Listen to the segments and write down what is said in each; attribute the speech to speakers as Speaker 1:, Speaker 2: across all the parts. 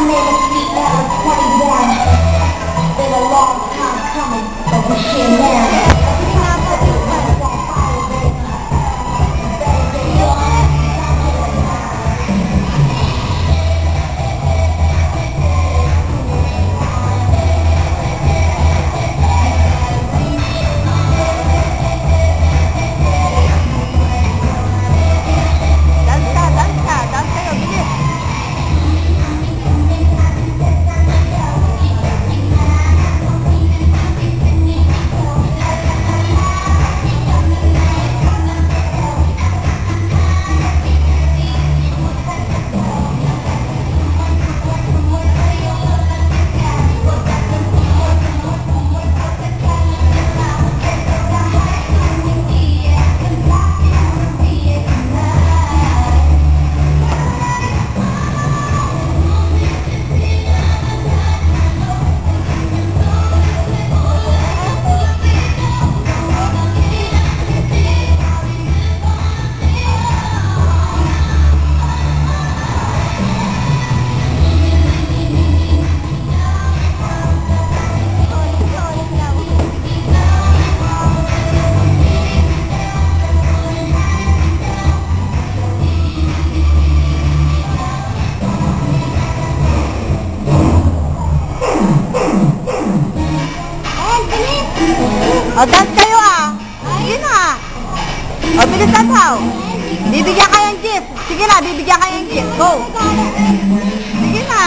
Speaker 1: made a sweet number 21. Been a long time coming, but we're here now.
Speaker 2: O, dance kayo Sige na. O, bilisan how. Bibigyan kayo ng gift. Sige na, bibigyan kayo ng gift. Go. Sige na.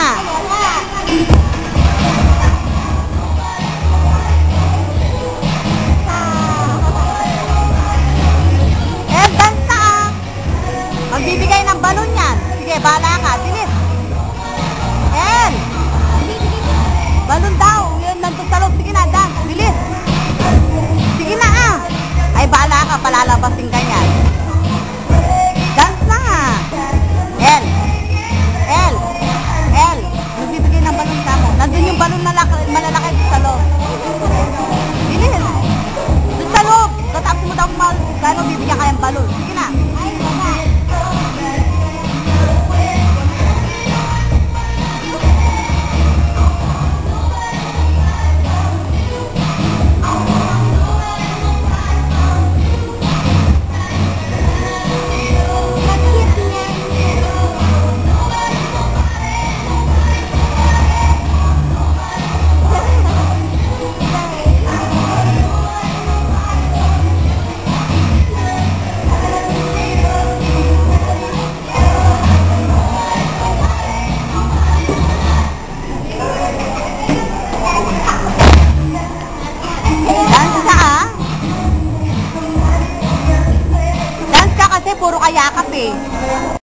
Speaker 2: Dance na Magbibigay ng balon yan. Sige, bahala ka. Bilis. Balon daw. Yun, nandun sa loob. Sige na, dance. Bilis. Sige na Ay, bahala ka, palalabasin ka yan. Dance na Magbibigay ng balon sa mo. Nandun yung balon malalaki sa loob. Bilis. Doon sa loob. Tatapos mo daw kung bibigyan kayang balon. Sige na. Puro kayakap